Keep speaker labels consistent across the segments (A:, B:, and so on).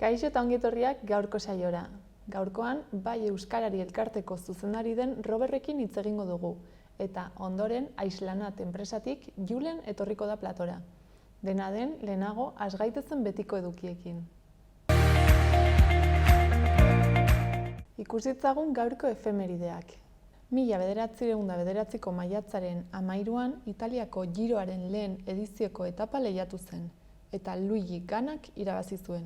A: Kaixo eta ongi etorriak gaurko saiora. Gaurkoan, bai Euskarari elkarteko zuzendari den Roberrekin hitz egingo dugu, eta ondoren Aislanat enpresatik Julen etorriko da platora. Dena den, lehenago, has gaitezen betiko edukiekin. Ikusitzagun gaurko efemerideak. 1909ko maiatzaren 13an Italiako Giroaren lehen edizioko etapa lehiatu zen, eta Luigi Ganak irabazi zuen.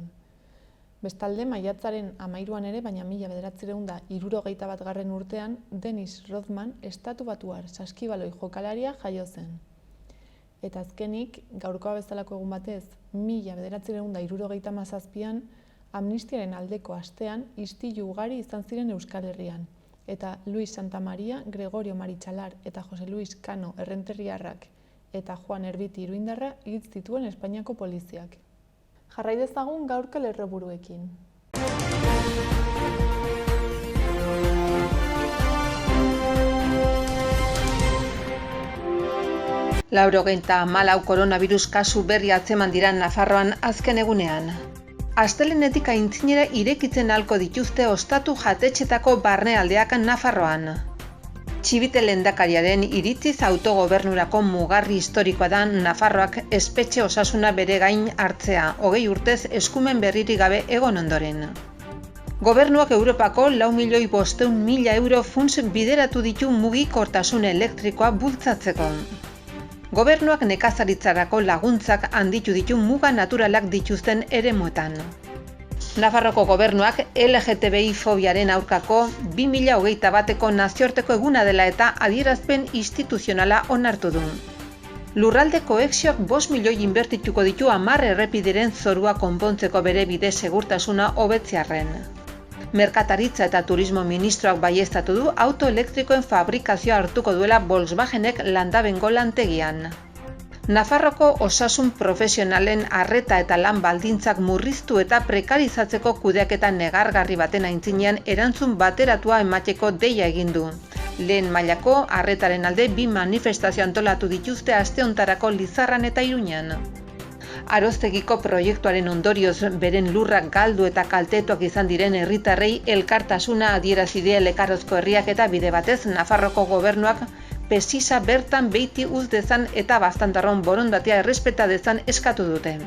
A: Bestalde, maiatzaren 13an ere, baina 1971 urtean, Dennis Rodman estatubatuar saskibaloi jokalaria jaio zen. Eta azkenik, gaurkoa bezalako egun batez, 1977an, amnistiaren aldeko astean istilu ugari izan ziren Euskal Herrian, eta Luis Santamaria, Gregorio Maritxalar eta Jose Luis Cano Errenteriarrak eta Juan Erbiti Iruindarra hil zituen Espainiako poliziak. Jarrai dezagun gaurko lerroburuekin.
B: 94 koronavirus kasu berri atzeman dira Nafarroan azken egunean. Astelehenetik aintzinera irekitzen ahalko dituzte ostatu jatetxetako barnealdeak Nafarroan. Txibite lehendakariaren iritziz autogobernurako mugarri historikoa da Nafarroak espetxe osasuna bere gain hartzea, 20 urtez eskumen berririk gabe egon ondoren. Gobernuak Europako 4.500.000 euro funts bideratu ditu mugikortasun elektrikoa bultzatzeko. Gobernuak nekazaritzarako laguntzak handitu ditu muga naturalak dituzten eremuetan. Nafarroko gobernuak LGTBI fobiaren aurkako 2021ko nazioarteko eguna dela eta adierazpen instituzionala onartu du. Lurralde kohesioak 5 milioi inbertituko ditu 10 errepideren zorua konpontzeko bere bide segurtasuna hobetzearren. Merkataritza eta turismo ministroak baieztatu du auto elektrikoen fabrikazioa hartuko duela Volkswagenek Landabengo lantegian. Nafarroko osasun profesionalen arreta eta lan baldintzak murriztu eta prekarizatzeko kudeaketa negargarri baten aintzinean erantzun bateratua emateko deia egin du. Lehen mailako arretaren alde 2 manifestazio antolatu dituzte aste hontarako Lizarran eta Iruñan. Aroztegiko proiektuaren ondorioz beren lurrak galdu eta kaltetuak izan diren herritarrei elkartasuna adierazi die Lekarozko herriak eta bide batez Nafarroko gobernuak pesisa bertan beiti uz dezan eta baztandarron borondatea errespeta dezan eskatu dute.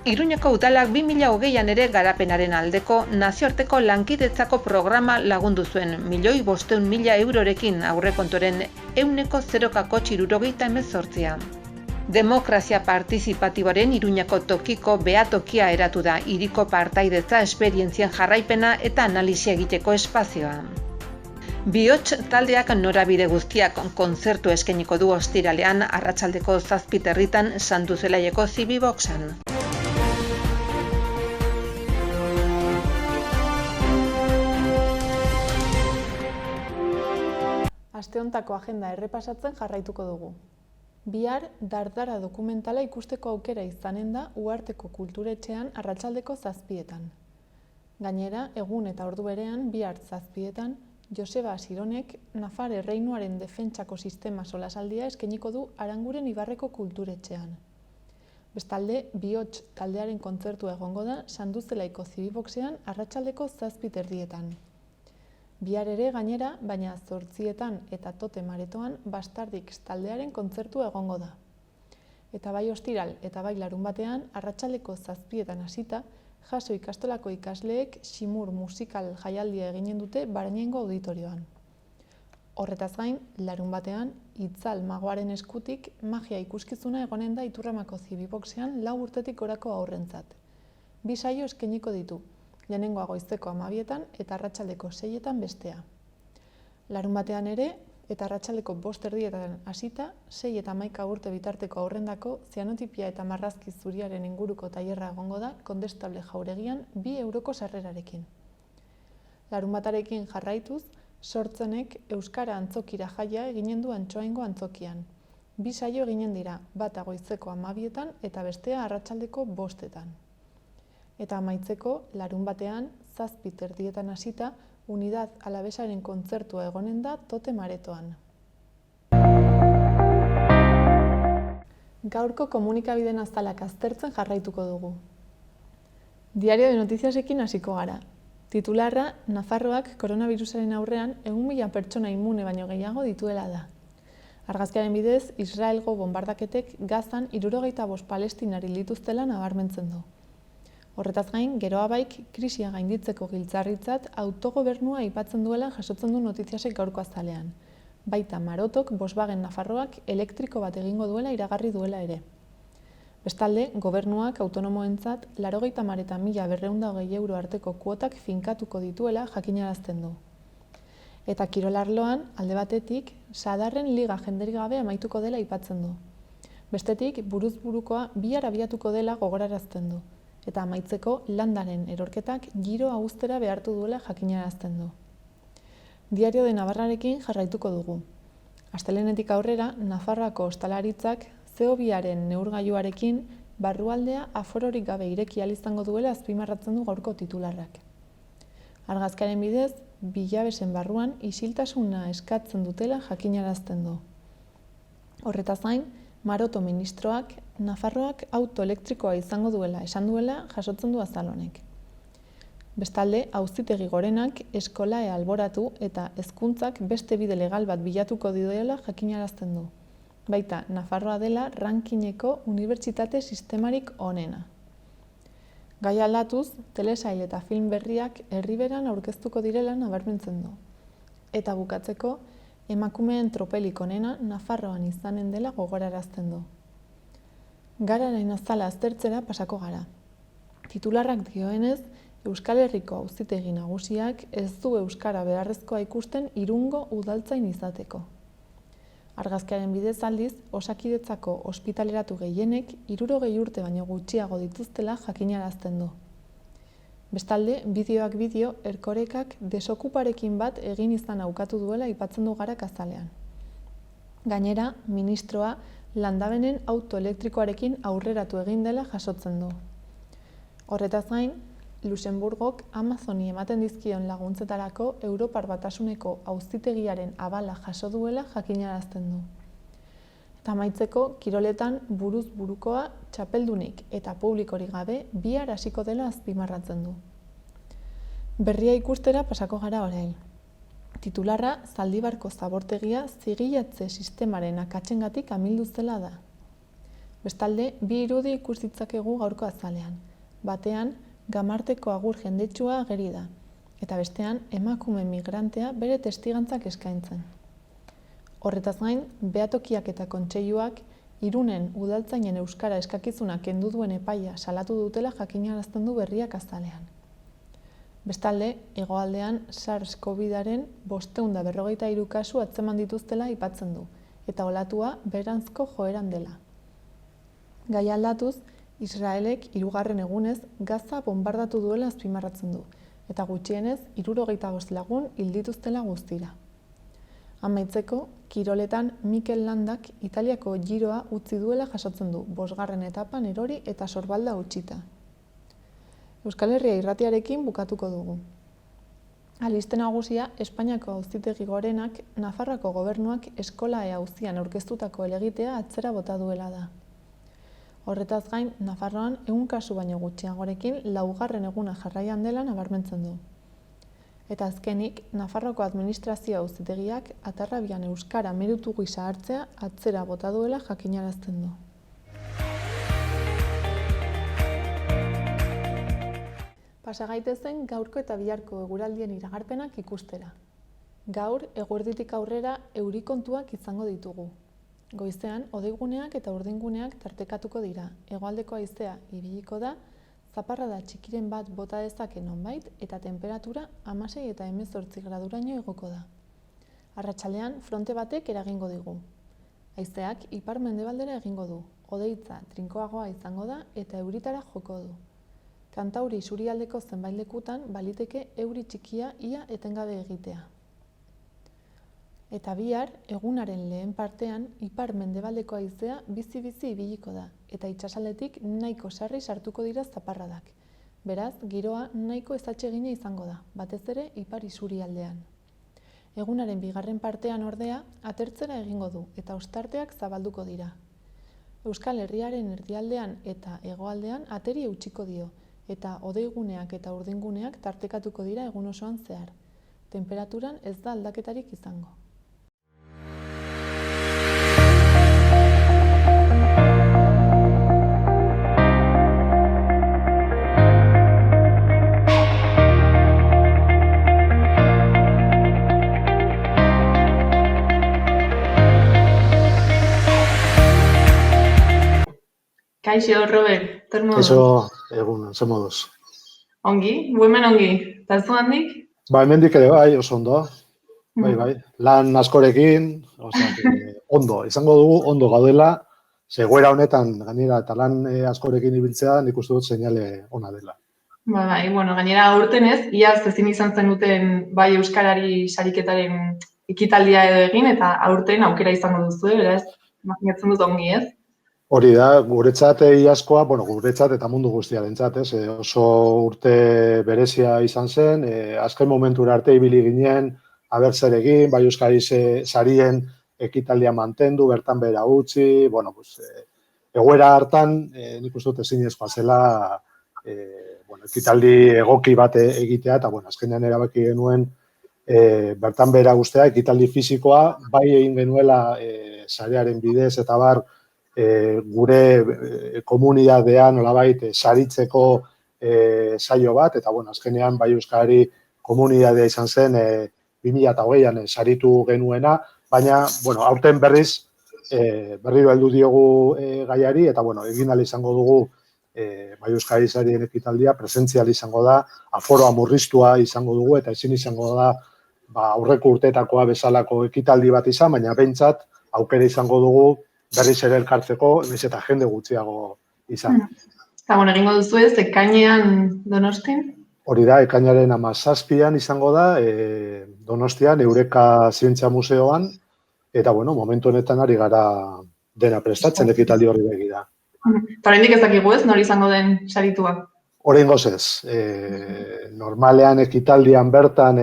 B: Iruñako udalak 2020an ere garapenaren aldeko nazioarteko lankidetzako programa lagundu zuen 1.500.000 eurorekin aurrekontuaren 0,78%. Demokrazia partizipatiboaren Iruñako tokiko behatokia eratu da hiriko partaidetza esperientzien jarraipena eta analisia egiteko espazioa. Bihots taldeak norabide guztiak kontzertu eskainiko du ostiralean arratsaldeko 7:00 Santu Zelaieko Zibiboxan.
A: Aste hontako agenda errepasatzen jarraituko dugu. Bihar Dardara dokumentala ikusteko aukera izanen da Uharteko kulturetxean arratsaldeko 7:00. Gainera, egun eta ordu berean bihar 7:00 Joseba Asironek Nafar erreinuaren defentsako sistema solasaldia eskainiko du Aranguren Ibarreko kulturetxean. Bestalde, Bihots taldearen kontzertua egongo da Sanduzelaiko Zibiboxean arratsaldeko 7:30. Bihar ere gainera, baina 8:00 eta Totem Aretoan Bastardix taldearen kontzertua egongo da. Eta bai ostiral eta bai larunbatean arratsaldeko 7:00 hasita, Jaso ikastolako ikasleek Ximur musikal jaialdia eginen dute Barañaingo auditorioan. Horretaz gain, larunbatean Itzal magoaren eskutik magia ikuskizuna egonen da Iturramako Zibiboxean 4 urtetik gorako haurrentzat. 2 saio eskainiko ditu. Lehenengoa goizeko 12:00 eta arratsaldeko 6:00 bestea. Larunbatean ere, eta arratsaldeko 5:30 hasita, 6 eta 11 urte bitarteko haurrendako zianotipia eta marrazki zuriaren inguruko tailerra egongo da Kondestable Jauregian 2 euroko sarrerarekin. Larunbatarekin jarraituz, Sortzenek Euskara Antzokira jaia eginen du Antsoaingo antzokian. 2 saio eginen dira, bata goizeko 12:00 eta bestea arratsaldeko 5:00. Eta amaitzeko, larunbatean, 7:30 hasita, Unidad Alabesaren kontzertua egonen da Totem Aretoan. Gaurko komunikabideen azalak aztertzen jarraituko dugu. Diario de Notiziasekin hasiko gara. Titularra, Nafarroak koronavirusaren aurrean 1.000 pertsona immune baino gehiago dituela da. Argazkiaren bidez, Israelgo bonbardaketek Gazan 75 palestinari dituztela nabarmentzen du. Horretaz gain, geroabaik krisia gainditzeko giltzarritzat autogobernua aipatzen duela jasotzen du Notiziasek gaurko azalean. Baita Marotok Volkswagen Nafarroak elektriko bat egingo duela iragarri duela ere. Bestalde, gobernuak autonomoentzat 90 eta 1.220 euro arteko kuotak finkatuko dituela jakinarazten du. Eta kirolarloan, alde batetik, sadarren liga jenderik gabe amaituko dela aipatzen du. Bestetik, buruz burukoa bihar abiatuko dela gogorarazten du. Eta amaitzeko, landaren erorketak giro agustera behartu duela jakinarazten du. Diario de Navarrarekin jarraituko dugu. Astelehenetik aurrera, Nafarroako ostalaritzak CO2aren neurgailuarekin barrualdea afororik gabe ireki ahal izango duela azpimarratzen du gaurko titularrak. Argazkiaren bidez, bilabesen barruan isiltasuna eskatzen dutela jakinarazten du. Horretaz gain, Maroto ministroak Nafarroak auto elektrikoa izango duela esan duela jasotzen du azal honek. Bestalde, Auzitegi Gorenak eskolae alboratu eta hezkuntzak beste bide legal bat bilatuko dioela jakinarazten du. Baita, Nafarroa dela rankingeko unibertsitate sistemarik onena. Gai aldatuz, telesail eta film berriak herriberan aurkeztuko direla nabarmentzen du. Eta bukatzeko, emakumeen tropelik onena Nafarroan izanen dela gogorarazten du. Gararen azala aztertzera pasako gara. Titularrak dioenez, Euskal Herriko Auzitegi Nagusiak ez du euskara beharrezkoa ikusten Irungo udaltzain izateko. Argazkiaren bidez aldiz, Osakidetzako ospitaleratu gehienek 60 urte baino gutxiago dituztela jakinarazten du. Bestalde, bideoak bideo, Erkorekak desokuparekin bat egin izan aukatu duela aipatzen du Garak azalean. Gainera, ministroa landabenen auto elektrikoarekin aurreratu egin dela jasotzen du. Horretaz gain, Luxemburgok Amazoni ematen dizkion laguntzetarako Europar Batasuneko Auzitegiaren abala jaso duela jakinarazten du. Eta amaitzeko, kiroletan buruz burukoa txapeldunik eta publikorik gabe bihar hasiko dela azpimarratzen du. Berria ikustera pasako gara orain. Titularra, Zaldibarko zabortegia zigilatze sistemaren akatsengatik amildu zela da. Bestalde, bi irudi ikus ditzakegu gaurko azalean. Batean, Gamarteko agur jendetsua ageri da, eta bestean emakume migrantea bere testigantzak eskaintzen. Horretaz gain, behatokiak eta kontseiluak Irunen udaltzainen euskara eskakizunak kendu duen epaia salatu dutela jakinarazten du Berriak azalean. Bestalde, hegoaldean SARS-CoV-aren 553 kasu atzeman dituztela aipatzen du, eta olatua beranzko joeran dela. Gai aldatuz, Israelek 3. egunez Gaza bombardatu duela azpimarratzen du, eta gutxienez 75 lagun hil dituztela guztira. Amaitzeko, kiroletan Mikel Landak Italiako Giroa utzi duela jasotzen du, 5. etapan erori eta sorbalda utzita. Euskal Herria irratiarekin bukatuko dugu. Albiste nagusia, Espainiako Auzitegi Gorenak Nafarroako gobernuak eskolae auzian aurkeztutako helegitea atzera bota duela da. Horretaz gain, Nafarroan 100 kasu baino gutxiagorekin 4. eguna jarraian dela nabarmentzen du. Eta azkenik, Nafarroako administrazio auzitegiak Atarrabian euskara meritu gisa hartzea atzera bota duela jakinarazten du. Pasa gaitezen gaurko eta biharko eguraldien iragarpenak ikustera. Gaur, eguerditik aurrera eurikontuak izango ditugu. Goizean, hodeiguneak eta urdinguneak tartekatuko dira. Hegoaldeko haizea ibiliko da, zaparrada txikiren bat bota dezake nonbait eta temperatura 16 eta 18 graduraino igoko da. Arratsaldean, fronte batek eragingo digu. Haizeak ipar-mendebaldera egingo du, hodeitza trinkoagoa izango da eta euritara joko du. Kantauri isurialdeko zenbait lekutan baliteke euri txikia ia etengabe egitea. Eta bihar, egunaren lehen partean, ipar-mendebaldeko haizea bizi-bizi ibiliko da, eta itsasaldetik nahiko sarri sartuko dira zaparradak. Beraz, giroa nahiko ezatsegina izango da, batez ere ipar isurialdean. Egunaren bigarren partean ordea, atertzera egingo du, eta ostarteak zabalduko dira. Euskal Herriaren erdialdean eta hegoaldean ateri eutsiko dio, eta hodeiguneak eta urdinguneak tartekatuko dira egun osoan zehar. Tenperaturan ez da aldaketarik izango.
C: Kaixo, Robert, zer moduz?
D: Kaixo, egun, ze moduz.
C: Ongi, hemen ongi. Eta zu handik?
D: Hemendik ere bai, oso ondo. Bai. Lan askorekin, ondo, izango dugu, ondo gaudela, zegoera honetan, gainera, eta lan askorekin ibiltzea, nik uste dut seinale ona dela.
C: Bai, gainera aurten ez, iaz ezin izan zenuten bai Euskarari sariketaren ekitaldia edo egin, eta aurten aukera izango duzu, beraz, imaginatzen dut ongi ez?
D: Hori da, guretzat iazkoa, guretzat eta mundu guztiarentzat, ez? Oso urte berezia izan zen, azken momentura arte ibili ginen, aber zer egin, bai Euskari sarien ekitaldia mantendu, bertan behera utzi, egoera hartan, nik uste dut ezinezkoa zela, ekitaldi egoki bat egitea, eta azkenean erabaki genuen bertan behera ustea, ekitaldi fisikoa, bai egin genuela sarearen bidez eta bar, gure komunidadean nolabait saritzeko saio bat, eta azkenean bai Euskari komunidadea izan zen 2020an saritu genuena, baina aurten berriz berriro heldu diogu gaiari, eta egin ahal izango dugu bai Euskari sarien ekitaldia, presentzial izango da, aforoa murriztua izango dugu, eta ezin izango da aurreko urteetakoa bezalako ekitaldi bat izan, baina behintzat aukera izango dugu berriz ere elkartzeko, nahiz eta jende gutxiago izan.
C: Eta egingo duzu ez, ekainean Donostian?
D: Hori da, ekainaren 17an izango da, Donostian, Eureka Zientzia Museoan, eta momentu honetan ari gara dena prestatzen ekitaldi horri begira.
C: Eta oraindik ez dakigu ez, nori izango den saritua?
D: Oraingoz ez. Normalean ekitaldian bertan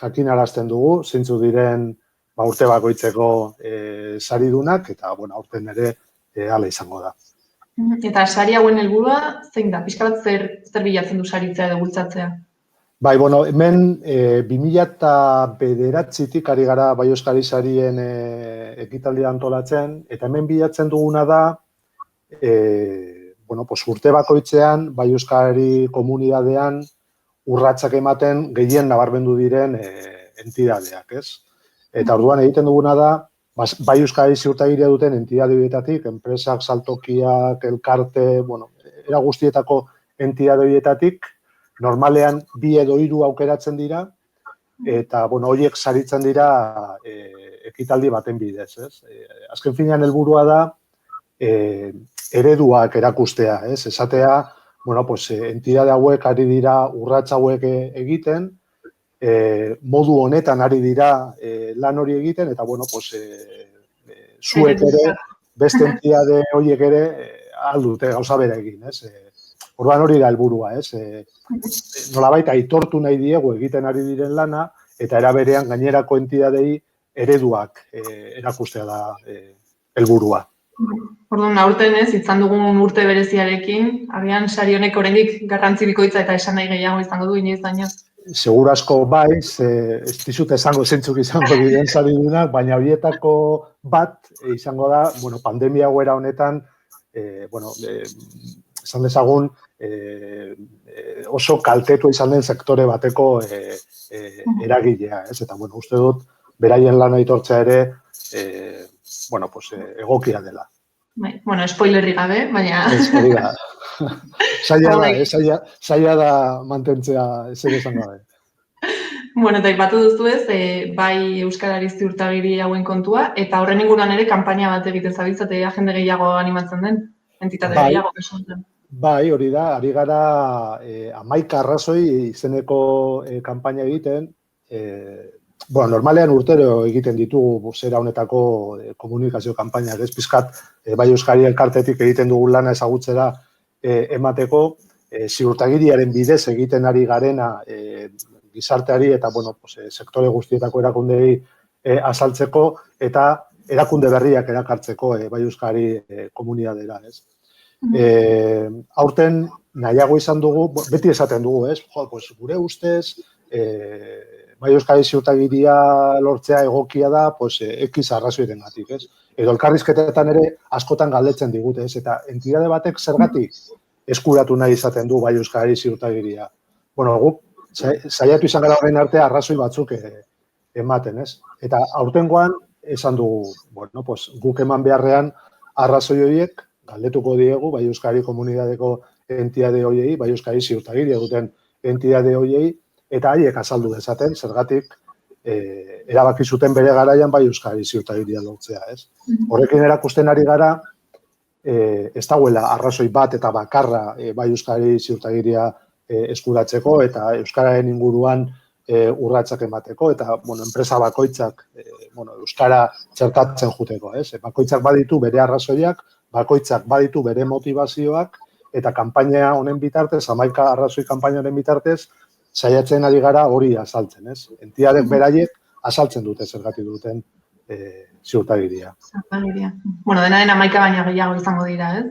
D: jakinarazten dugu, zeintzuk diren urte bakoitzeko saridunak, eta aurten ere hala izango da.
C: Eta sari hauen helburua zein da? Pixka bat zer bilatzen du saritzea edo bultzatzea?
D: Bai, hemen 2009tik ari gara bai Euskari sarien ekitaldia antolatzen, eta hemen bilatzen duguna da, urte bakoitzean bai Euskari komunidadean urratsak ematen gehien nabarmendu diren entidadeak, ez? Eta orduan egiten duguna da, bai Euskari ziurtagiria duten entidade horietatik, enpresak, saltokiak, elkarte, era guztietako entidade horietatik, normalean 2 edo 3 aukeratzen dira, eta horiek saritzen dira ekitaldi baten bidez, ez? Azken finean helburua da ereduak erakustea, ez? Esatea, entidade hauek ari dira urrats hauek egiten, modu honetan ari dira lan hori egiten, eta zuek ere, beste entidade horiek ere aldute gauza bera egin, ez? Orduan hori da helburua, ez? Nolabait aitortu nahi diegu egiten ari diren lana, eta era berean gainerako entidadei ereduak erakustea da helburua.
C: Orduan, aurten ez, izan dugun urte bereziarekin, agian sari honek oraindik garrantzi bikoitza eta esan nahi gehiago izango du inoiz baino.
D: Seguru asko bai, ez dizut esango zeintzuk izango diren saridunak, baina horietako bat izango da, pandemia egoera honetan, esan dezagun, oso kaltetu izan den sektore bateko eragilea, ez? Eta, uste dut, beraien lana aitortzea ere, egokia dela.
C: Spoilerrik gabe, baina...
D: Hori da. Zaila da mantentzea ezer esan gabe.
C: Eta aipatu duzu ez, bai Euskarari ziurtagiri hauen kontua, eta horren inguruan ere kanpaina bat egiten zabiltzate jende gehiago animatzen den, entitate gehiago esan.
D: Bai, hori da, ari gara 11 arrazoi izeneko kanpaina egiten, normalean urtero egiten ditugu zera honetako komunikazio kanpainak, ez pizkat, bai Euskari elkartetik egiten dugun lana ezagutzera emateko, ziurtagiriaren bidez egiten ari garena gizarteari eta sektore guztietako erakundei azaltzeko eta erakunde berriak erakartzeko bai Euskari komunidadera, ez? Aurten nahiago izan dugu, beti esaten dugu, ez? Jo, pues, gure ustez, bai Euskadi ziurtagiria lortzea egokia da, pues, X arrazoirengatik, ez? Edo elkarrizketetan ere askotan galdetzen digute, ez? Eta entitate batek zergatik eskuratu nahi izaten du bai Euskadi ziurtagiria. Bueno, guk saiatu izan gara horren arte arrazoi batzuk ematen, ez? Eta aurtengoan esan dugu, bueno, pues, guk eman beharrean arrazoi horiek galdetuko diegu bai Euskadi komunitateko entitate horiei, bai Euskadi ziurtagiria duten entitate horiei, eta haiek azaldu dezaten, zergatik erabaki zuten bere garaian bai Euskadi ziurtagiria lortzea, ez? Horrekin erakusten ari gara, ez dagoela arrazoi bat eta bakarra bai Euskadi ziurtagiria eskuratzeko eta Euskararen inguruan urratsak emateko eta, bueno, enpresa bakoitzak, Euskara txertatzen juteko, ez? Bakoitzak baditu bere arrazoiak, bakoitzak baditu bere motivazioak, eta kanpaina honen bitartez, 11 arrazoi kanpainaren bitartez, saiatzen ari gara hori azaltzen, ez? Entitate beraiek azaltzen dute zergatik duten ziurtagiria.
C: Ziurtagiria. Bueno, dena 11 baina gehiago izango dira, ez?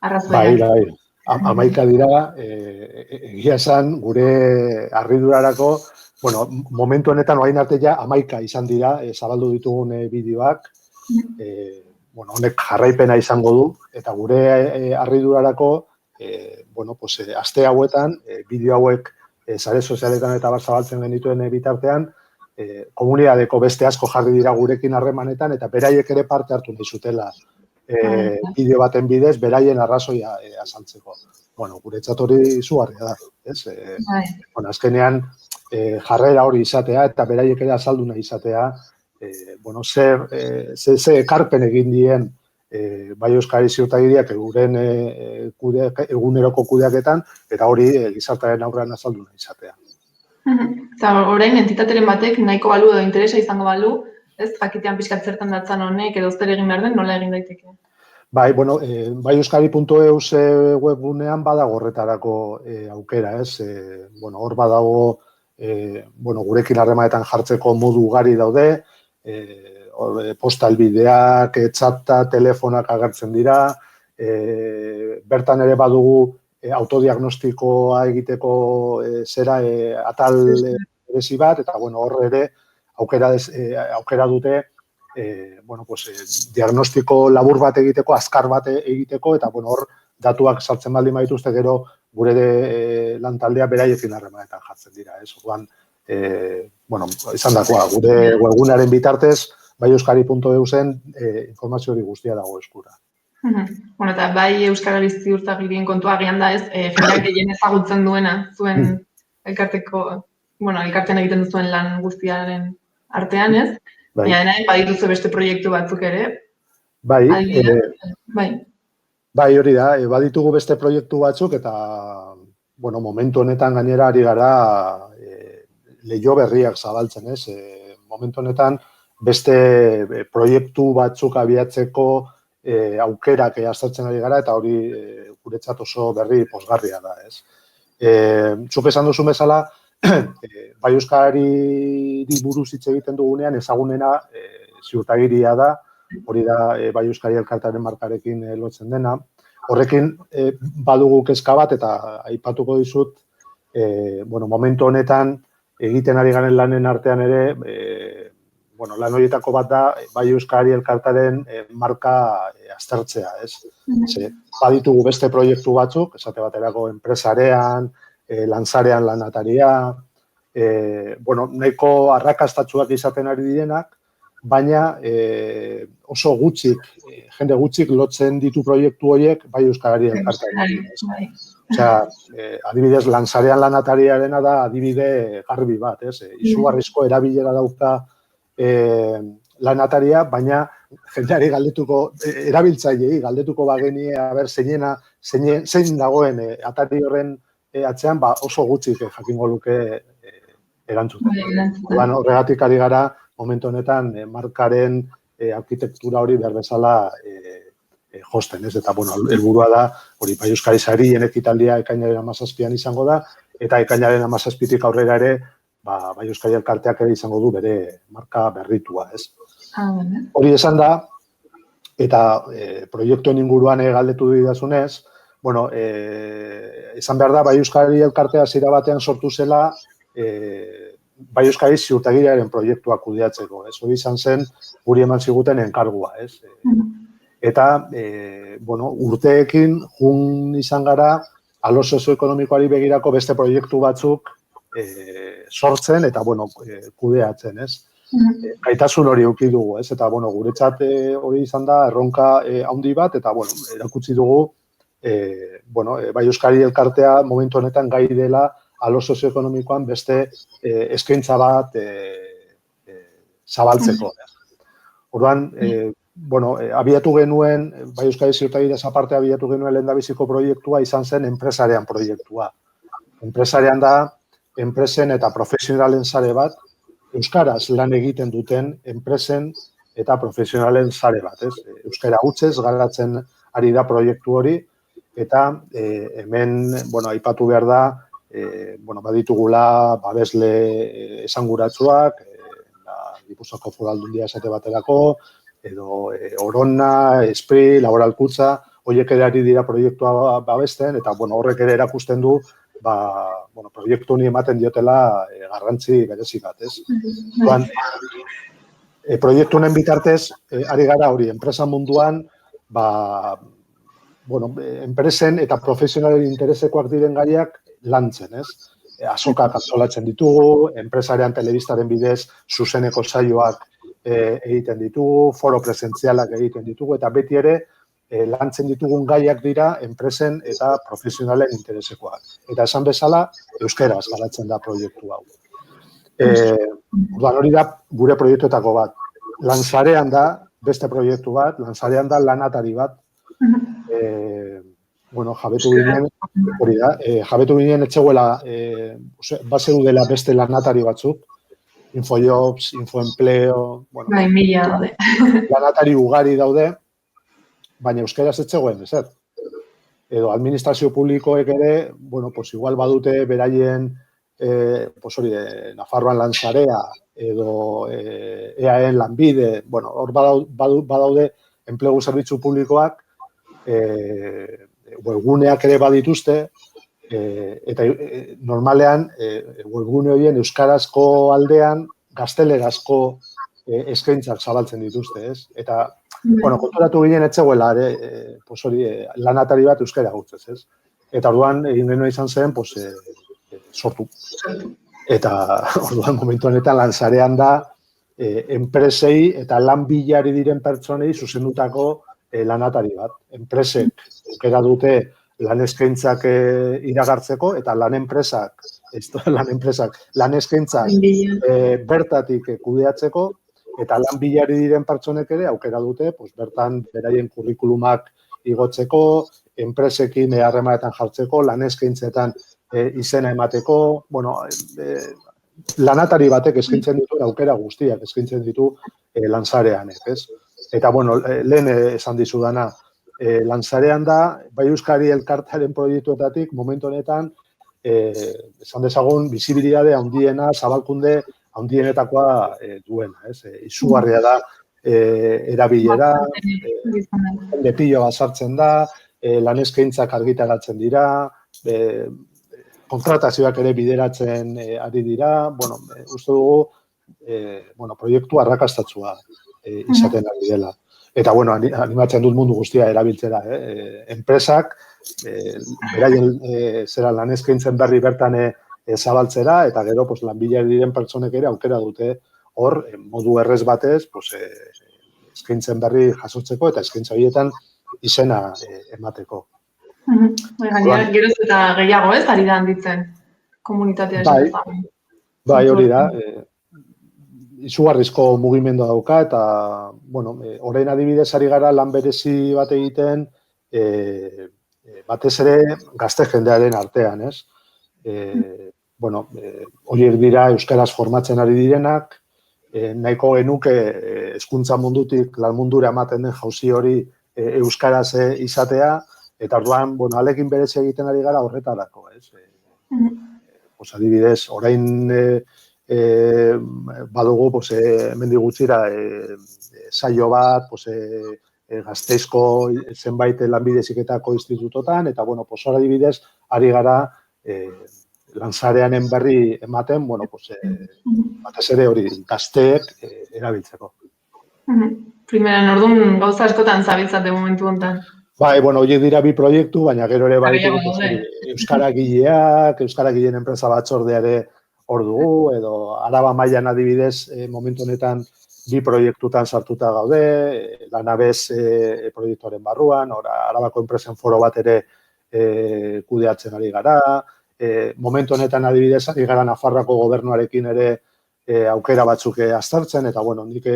C: Arrazoiak.
D: Bai. 11 dira, egia esan, gure harridurarako, bueno, momentu honetan orain arte ja 11 izan dira, zabaldu ditugun bideoak, bueno, honek jarraipena izango du, eta gure harridurarako, bueno, pues, aste hauetan, bideo hauek sare sozialetan eta bar zabaltzen genituen bitartean, komunitateko beste asko jarri dira gurekin harremanetan, eta beraiek ere parte hartu nahi zutela bideo baten bidez, beraien arrazoia azaltzeko. Bueno, guretzat hori izugarria da, ez? Bueno, azkenean, jarrera hori izatea eta beraiek ere azaldu nahi izatea, bueno, zer ekarpen egin dien bai Euskadi ziurtagiriak euren eguneroko kudeaketan, eta hori gizartearen aurrean azaldu nahi izatea.
C: Eta orain entitateren batek nahiko balu edo interesa izango balu, ez, jakitean pixkat zertan datzan honek edo zer egin behar den, nola egin daiteke?
D: Bai, bueno, bai euskadi.eus webgunean badago horretarako aukera, ez? Bueno, hor badago, bueno, gurekin harremanetan jartzeko modu ugari daude, postalbideak, txata, telefonak agertzen dira, bertan ere badugu autodiagnostikoa egiteko atal berezi bat, eta bueno, hor ere aukera dute bueno, pues, diagnostiko labur bat egiteko, azkar bat egiteko, eta bueno, hor datuak sartzen baldin badituzte gero gure lantaldea beraiekin harremanetan jartzen dira, ez? Orduan, bueno, izan dakoa, gure webgunearen bitartez, bai euskadi.eusen informazio hori guztia dago eskura.
C: Bueno, eta bai Euskarari ziurtagirien kontua agian da, ez, jendeak gehien ezagutzen duena, zuen elkarteko, bueno, elkartean egiten duzuen lan guztiaren artean, ez? Baina badituzu beste proiektu batzuk ere.
D: Bai,
C: bai,
D: hori da, baditugu beste proiektu batzuk eta, bueno, momentu honetan gainera ari gara leiho berriak zabaltzen, ez? Momentu honetan beste proiektu batzuk abiatzeko aukerak aztertzen ari gara eta hori guretzat oso berri pozgarria da, ez? Zuk esan duzu bezala, bai Euskari buruz hitz egiten dugunean ezagunena ziurtagiria da, hori da bai Euskari elkartearen markarekin lotzen dena. Horrekin badugu kezka bat eta aipatuko dizut, bueno, momentu honetan egiten ari garen lanen artean ere, bueno, lan horietako bat da bai Euskari elkartearen marka aztertzea, ez? Baditugu beste proiektu batzuk, esate baterako enpresarean, lanzarean lanataria, bueno, nahiko arrakastatsuak izaten ari direnak, baina oso gutxik, jende gutxik lotzen ditu proiektu horiek bai Euskarari elkartearekin. Osea, adibidez, lanzarean lanatariarena da adibide garbi bat, ez? Izugarrizko erabilera dauka lanataria, baina jendeari galdetuko, erabiltzaileei galdetuko bagenie, aber zein dagoen atari horren atzean, oso gutxik jakingo luke erantzuten. Horregatik ari gara, momentu honetan, markaren arkitektura hori behar bezala josten, ez? Eta, bueno, helburua da, hori bai Euskari sarien ekitaldia ekainaren 17an izango da, eta ekainaren 17tik aurrera ere, bai Euskari elkarteak ere izango du bere marka berritua, ez? Hori esan da, eta proiektuen inguruan galdetu didazunez, bueno, izan behar da, Bai Euskadi elkartea zira batean sortu zela, Bai Euskadi ziurtagiriaren proiektua kudeatzeko, ez? Hori izan zen, guri eman ziguten enkargua, ez? Eta, bueno, urteekin jun izan gara, alo sozioekonomikoari begirako beste proiektu batzuk sortzen eta, bueno, kudeatzen, ez? Gaitasun hori eduki dugu, ez? Eta, bueno, guretzat hori izan da erronka handi bat, eta, bueno, erakutsi dugu, bueno, Bai Euskadi elkartea momentu honetan gai dela alo sozioekonomikoan beste eskaintza bat zabaltzeko. Orduan, bueno, abiatu genuen, Bai Euskadi ziurtagiraz aparte abiatu genuen lehendabiziko proiektua izan zen enpresarean proiektua. Enpresarean da, enpresen eta profesionalen sare bat, euskaraz lan egiten duten enpresen eta profesionalen sare bat, ez? Euskara hutsez garatzen ari da proiektu hori, eta hemen, bueno, aipatu behar da, bueno, baditugula babesle esanguratsuak, Gipuzkoako Foru Aldundia esate baterako, edo Orona, Esprit, Laboralkuntza, horiek ere ari dira proiektua babesten, eta, bueno, horrek ere erakusten du, bueno, proiektu honi ematen diotela garrantzi berezi bat, ez? Proiektu honen bitartez, ari gara hori, enpresa munduan, bueno, enpresen eta profesionalen interesekoak diren gaiak lantzen, ez? Azokak antolatzen ditugu, enpresarean telebistaren bidez zuzeneko saioak egiten ditugu, foro presentzialak egiten ditugu, eta beti ere lantzen ditugun gaiak dira enpresen eta profesionalen interesekoak. Eta esan bezala, euskeraz garatzen da proiektu hau. Hori da gure proiektuetako bat. Lansarean da beste proiektu bat, lansarean da lanatari bat. Bueno, jabetu ginen, hori da, jabetu ginen etxeguela, baseu dela beste lanatari batzuk, Infojobs, Infoempleo, bueno,
C: mila daude.
D: Lanatari ugari daude, baina euskeraz etxegoen, ezer. Edo administrazio publikoek ere, bueno, pues igual badute beraien, pues hori, Nafarroan Lansarea, edo EAEn Lanbide, bueno, hor badaude enplegu zerbitzu publikoak, webguneak ere badituzte, eta normalean webgune horien euskarazko aldean gaztelerazko eskaintzak zabaltzen dituzte, ez? Eta, bueno, konturatu ginen etzegoela, pues hori, lanatari bat euskara gautzez, ez? Eta orduan, egin genuen izan zen, pues, sortu. Eta orduan, momentu honetan, lansarean da, enpresei eta lan bilari diren pertsonei zuzendutako lanatari bat. Enpresek aukera dute lan eskaintzak iragartzeko eta lan eskaintzak bertatik kudeatzeko eta lan bilari diren pertsonek ere aukera dute bertan beraien kurrikulumak igotzeko, enpresekin harremanetan jartzeko, lan eskaintzetan izena emateko, bueno, lanatari batek eskaintzen ditu aukera guztiak eskaintzen ditu lansarean, ez? Eta, bueno, lehen esan dizudana, lansarean da, Bai Euskadi elkartearen proiektuetatik, momentu honetan, esan dezagun, bizibilidade handiena, zabalkunde handienetakoa duena, ez? Izugarria da, erabilera, jende pilo bat sartzen da, lan eskaintzak argitaratzen dira, kontratazioak ere bideratzen ari dira, bueno, uste dugu, proiektu arrakastatsua izaten ari dela. Eta, bueno, animatzen dut mundu guztia erabiltzera. Enpresak, beraien zera lan eskaintzen berri bertan zabaltzera, eta gero lanbilari diren pertsonek ere aukera dute hor, modu errez batez, eskaintzen berri jasotzeko eta eskaintza horietan izena emateko.
C: Geroz eta gehiago ez, ari da handitzen komunitatea esan.
D: Bai, hori da. Izugarrizko mugimendua dauka eta, bueno, orain adibidez ari gara lan berezi bat egiten, batez ere gazte jendearen artean, ez? Bueno, horiek dira euskaraz formatzen ari direnak, nahiko genuke hezkuntza mundutik lan mundura ematen den jauzi hori euskaraz izatea, eta orduan, bueno, alekin berezi egiten ari gara horretarako, ez? Adibidez, orain badugu, hemendik gutxira, saio bat, Gasteizko zenbait lanbide heziketako institutotan, eta, bueno, pues, hor adibidez, ari gara lansareanen berri ematen, bueno, pues, batez ere hori gazteek erabiltzeko.
C: Primeran, orduan gauza askotan zabiltzate momentu honetan.
D: Bai, bueno, horiek dira bi proiektu, baina gero ere baditu Euskaragileen enpresa batzordea ere hor dugu, edo Araba mailan adibidez momentu honetan bi proiektutan sartuta gaude, Lanabes proiektuaren barruan, Arabako enpresen foro bat ere kudeatzen ari gara, momentu honetan adibidez ari gara Nafarroako gobernuarekin ere aukera batzuk aztertzen, eta bueno, nik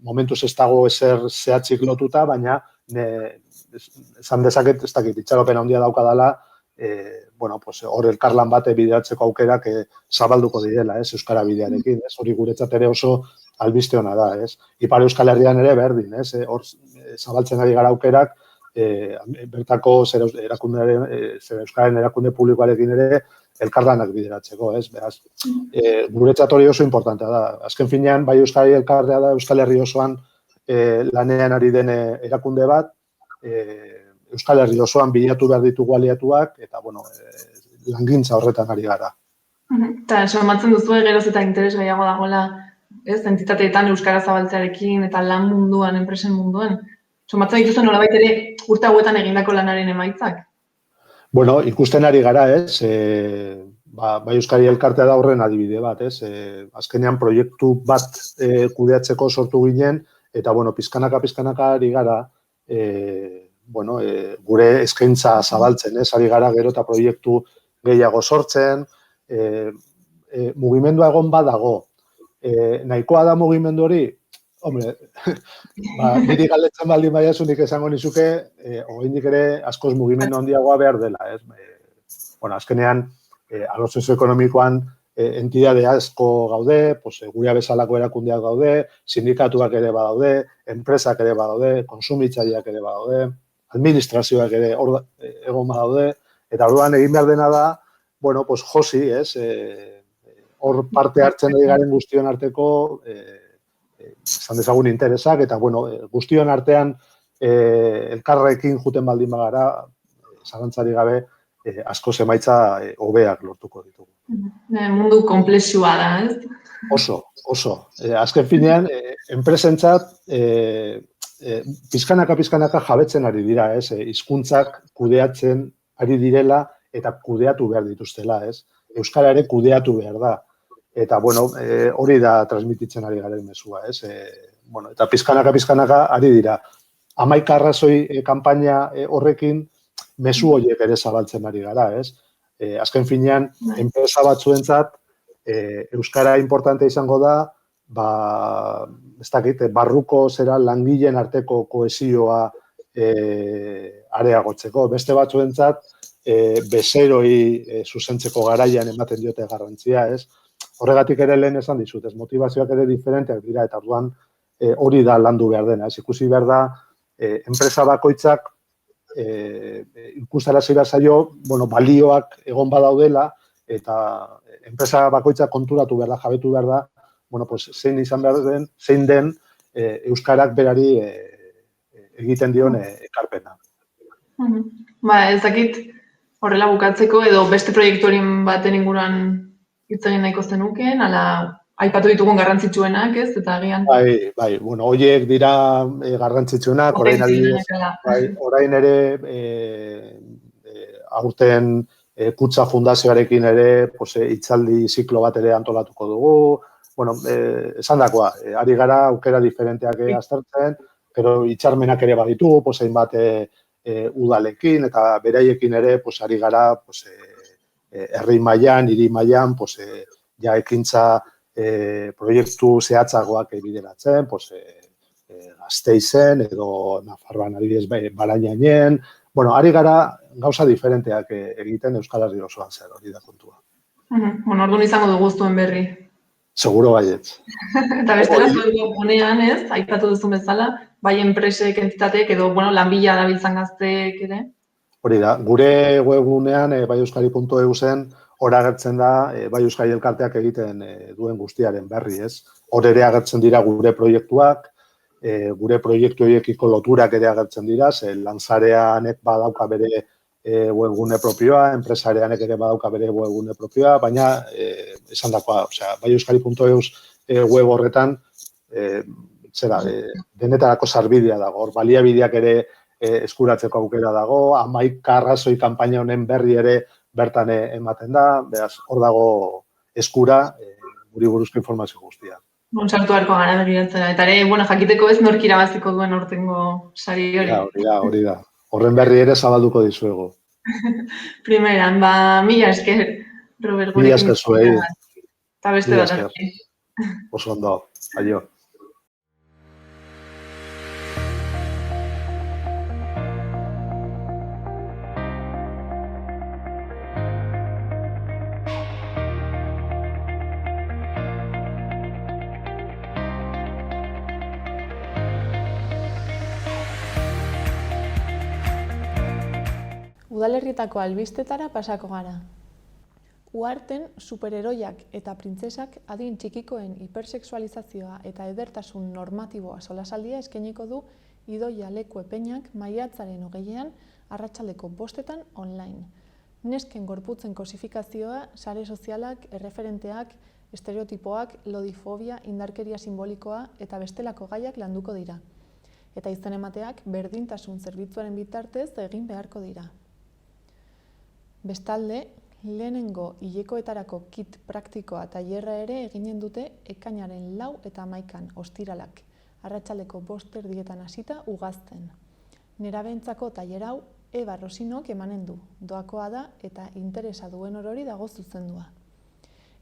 D: momentuz ez dago ezer zehatzik lotuta, baina esan dezaket, ez dakit, itxaropen handia daukadala, bueno, pues, hor elkarlan bate bideratzeko aukerak zabalduko direla, Euskara bidearekin, hori guretzat ere oso albiste ona da, Ipar Euskal Herrian ere berdin, hor zabaltzen ari gara aukerak, bertako zer Euskararen erakunde publikoarekin ere elkarlanak bideratzeko, beraz, guretzat hori oso importantea da. Azken finean, bai Euskal Elkartea da, Euskal Herri osoan lanean ari den erakunde bat, Euskal Herri osoan bilatu behar ditugu aliatuak, eta, bueno, langintza horretan ari gara.
C: Eta, somatzen duzu geroz eta interes gehiago dagoela, entitateetan Euskara zabaltzearekin eta lan munduan, enpresen munduan. Somatzen dituzu nolabait ere urte hauetan egindako lanaren emaitzak?
D: Bueno, ikusten ari gara, bai Euskari Elkartea da horren adibide bat, azkenean proiektu bat kudeatzeko sortu ginen, eta, bueno, pizkanaka ari gara, bueno, gure eskaintza zabaltzen, ari gara gero eta proiektu gehiago sortzen, mugimendua egon badago. Nahikoa da mugimendu hori? Hombre, niri galdetzen baldin baiasunik esango nizuke, oraindik ere askoz mugimendu handiagoa behar dela. Bueno, azkenean, arlo sozioekonomikoan entidade asko gaude, gure bezalako erakundeak gaude, sindikatuak ere badaude, enpresak ere badaude, konsumitzaileak ere badaude, administrazioak ere egon badaude, eta orduan egin behar dena da, bueno, josi, hor parte hartzen ari garen guztion arteko izan dezagun interesak, eta, bueno, guztion artean elkarrekin juten baldin bagara, zalantzari gabe, asko emaitza hobeak lortuko ditugu.
C: Mundu konplexua da,
D: Oso. Azken finean, enpresentzat, pizkanaka jabetzen ari dira, hizkuntzak kudeatzen ari direla eta kudeatu behar dituztela, Euskara ere kudeatu behar da. Eta, bueno, hori da transmititzen ari garen mezua, Bueno, eta pizkanaka ari dira. 11 arrazoi kanpaina horrekin mezu horiek ere zabaltzen ari gara, Azken finean, enpresa batzuentzat, Euskara importante izango da, ez dakit, barruko zera langileen arteko kohesioa areagotzeko. Beste batzuentzat, bezeroi zuzentzeko garaian ematen diote garrantzia, Horregatik ere lehen esan dizut, motivazioak ere diferenteak dira, eta orduan hori da landu behar dena. Ikusi behar da, enpresa bakoitzak ikustarazi behar zaio, balioak egon badaudela, eta enpresa bakoitzak konturatu behar da, jabetu behar da, zein izan behar den, zein den Euskarak berari egiten dion ekarpena.
C: Ez dakit horrela bukatzeko, edo beste proiektuaren baten inguruan hitz egin nahiko zenuken, ala aipatu ditugun garrantzitsuenak, eta agian.
D: Bai, horiek dira garrantzitsuenak, orain ere aurten Kutxa Fundazioarekin ere hitzaldi ziklo bat ere antolatuko dugu. Esandakoa, ari gara aukera diferenteak aztertzen, pero hitzarmenak ere baditu, hainbat udalekin eta beraiekin ere ari gara herri mailan, hiri mailan, ekintza proiektu zehatzagoak bideratzen, Gasteizen edo Nafarroan adibidez Barainainen, ari gara gauza diferenteak egiten Euskal Herri osoan zer, hori da kontua.
C: Orduan izango dugu zuen berri.
D: Seguro baietz.
C: Eta bestela zuen gunean, aipatu duzu bezala, bai enpresek, entitateek edo lanbila dabiltzan gazteek ere.
D: Hori da, gure webgunean baieuskari.eu zen, hor agertzen da, bai Euskari Elkarteak egiten duen guztiaren berri, Hor ere agertzen dira gure proiektuak, gure proiektu horiekiko loturak ere agertzen dira, ze Lansareanek badauka bere webgune propioa, enpresareanek ere badauka bere webgune propioa, baina esandakoa, baieuskadi.eus web horretan denetarako sarbidea dago, hor baliabideak ere eskuratzeko aukera dago, 11 arrazoi kanpaina honen berri ere bertan ematen da, beraz, hor dago eskura guri buruzko informazio guztia.
C: Sartu beharko gara begiratzera. Eta ere, jakiteko ez nork irabaziko duen aurtengo sari hori.
D: Hori da. Horren berri ere zabalduko dizuegu.
C: Primeran, mila esker, Robert, gurekin.
D: Mila esker zuei.
C: Eta beste bat arte.
D: Oso ondo, aio.
A: Udalerrietako albistetara pasako gara. Uharten superheroiak eta printzesak adin txikikoen hipersexualizazioa eta edertasun normatiboa solasaldia eskainiko du Idoia Leku Epainak maiatzaren 20ean arratsaldeko 5etan online. Nesken gorputzen kosifikazioa, sare sozialak, erreferenteak, estereotipoak, lodifobia, indarkeria simbolikoa eta bestelako gaiak landuko dira. Eta izen emateak berdintasun zerbitzuaren bitartez egin beharko dira. Bestalde, lehenengo hilekoetarako kit praktikoa tailerra ere eginen dute ekainaren 4 eta 11an ostiralak, arratsaldeko 5:30 hasita Ugazten. Nerabeentzako tailer hau Eba Rosinok emanen du, doakoa da eta interesa duen orori dago zuzendua.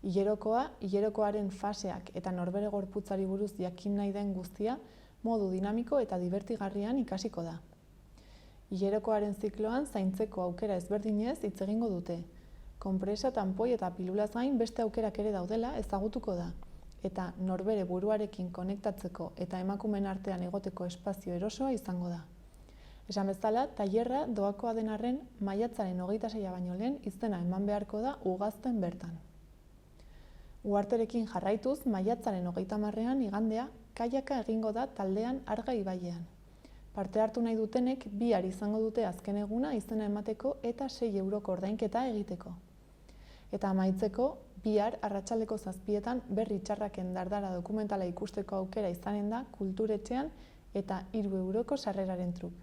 A: Hilerokoaren faseak eta norbere gorputzari buruz jakin nahi den guztia modu dinamiko eta dibertigarrian ikasiko da. Hilerokoaren zikloan zaintzeko aukera ezberdinez hitz egingo dute. Konpresa, tanpoi eta pilulaz gain beste aukerak ere daudela ezagutuko da. Eta norbere buruarekin konektatzeko eta emakumeen artean egoteko espazio erosoa izango da. Esan bezala, tailerra doakoa den arren maiatzaren 26 baino lehen izena eman beharko da Ugazten bertan. Uharterekin jarraituz, maiatzaren 30ean igandea kaiaka egingo da taldean Arga ibaian. Parte hartu nahi dutenek bihar izango dute azken eguna izena emateko eta 6 euroko ordainketa egiteko. Eta amaitzeko, bihar arratsaldeko 7etan berri txarraken dardara dokumentala ikusteko aukera izanen da kulturetxean eta 3 euroko sarreraren truk.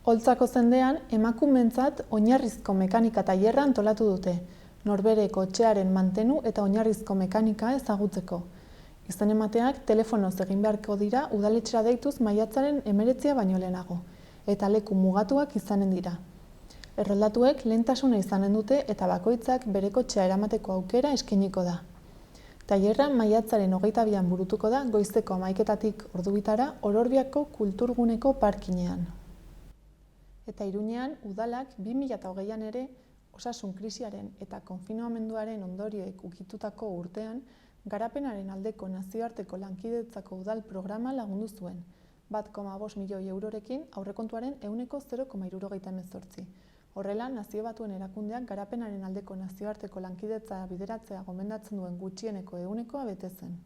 A: Holtzako zendean, emakumeentzat oinarrizko mekanika tailerra antolatu dute, norbere kotxearen mantenu eta oinarrizko mekanika ezagutzeko. Izen emateak telefonoz egin beharko dira udaletxera deituz maiatzaren 19 baino lehenago, eta leku mugatuak izanen dira. Erroldatuek lehentasuna izanen dute eta bakoitzak bere kotxea eramateko aukera eskainiko da. Tailerra maiatzaren 22an burutuko da goizeko 11etatik ordubitara Ororbiako kulturguneko parkinean. Eta Iruñean udalak 2020an ere osasun krisiaren eta konfinamenduaren ondorioek ukitutako urtean Garapenaren aldeko nazioarteko lankidetzako udal programa lagundu zuen, 1,5 milioi eurorekin aurrekontuaren 0,78. Horrela, Nazio Batuen Erakundeak Garapenaren aldeko nazioarteko lankidetza bideratzea gomendatzen duen gutxieneko 100koa bete zen.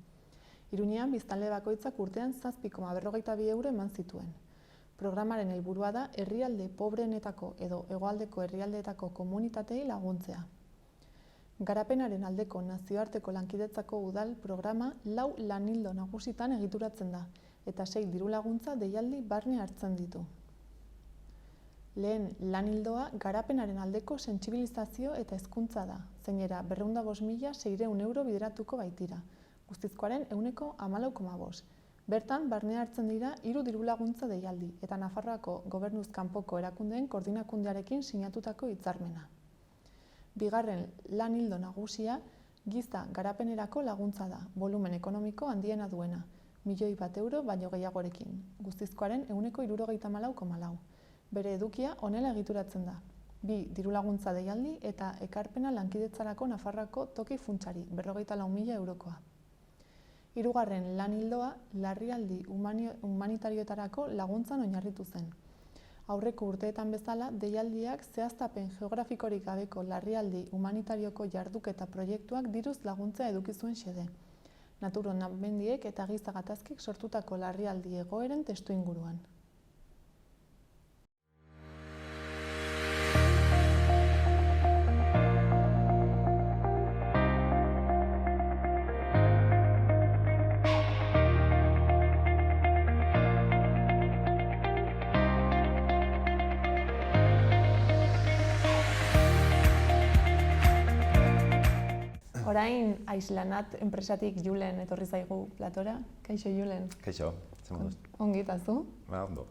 A: Iruñean biztanle bakoitzak urtean 7,42 euro eman zituen. Programaren helburua da herrialde pobreenetako edo hegoaldeko herrialdeetako komunitatei laguntzea. Garapenaren aldeko nazioarteko lankidetzako udal programa 4 lanildo nagusitan egituratzen da, eta 6 dirulaguntza deialdi barne hartzen ditu. Lehen lanildoa garapenaren aldeko sentsibilizazio eta hezkuntza da, zeinera 205.600 euro bideratuko baitira, guztizkoaren 14,5. Bertan, barne hartzen dira 3 dirulaguntza deialdi eta Nafarroako gobernuz kanpoko erakundeen koordinakundearekin sinatutako hitzarmena. Bigarren lan ildo nagusia giza garapenerako laguntza da, volumen ekonomiko handiena duena, 1.000.000 euro baino gehiagorekin, guztizkoaren 174,4. Bere edukia honela egituratzen da. 2 dirulaguntza deialdi eta ekarpena lankidetzarako Nafarroako toki funtsari, 54.000 eurokoa. Hirugarren lan ildoa larrialdi humanitarioetarako laguntzan oinarritu zen. Aurreko urteetan bezala, deialdiak zehaztapen geografikorik gabeko larrialdi humanitarioko jarduketa proiektuak diruz laguntza eduki zuen xede. Naturo mendiek eta giza gatazkik sortutako larrialdi egoeren testuinguruan. Orain, Aislanat enpresatik Julen etorri zaigu platora. Kaixo, Julen?
E: Kaixo, zer moduz?
A: Ongi eta zu?
E: Ba, ondo.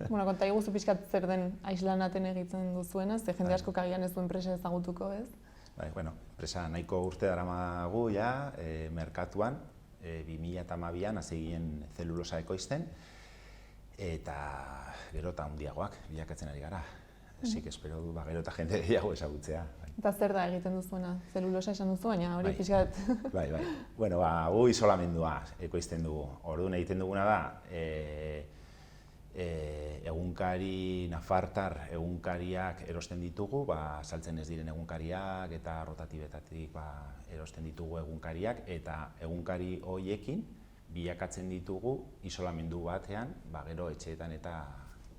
A: Konta iguzu pixkat zer den Aislanaten egiten duzuena, ze jende asko kagian ez du enpresa ezagutuko, ez?
E: Bai, enpresa nahiko urte daramagu ja, merkatuan, 2012an hasi ginen zelulosa ekoizten, eta gero eta handiagoak bilakatzen ari gara. Asik, espero du, gero eta jende gehiago ezagutzea.
A: Eta zer da egiten duzuena? Zelulosa esan duzu, baina hori pixkat...
E: Bai. Gu isolamendua ekoizten dugu. Orduan egiten duguna da, egunkari, nafartar egunkariak erosten ditugu, saltzen ez diren egunkariak eta rotatibetatik erosten ditugu egunkariak, eta egunkari horiekin bilakatzen ditugu isolamendu batean, gero etxeetan eta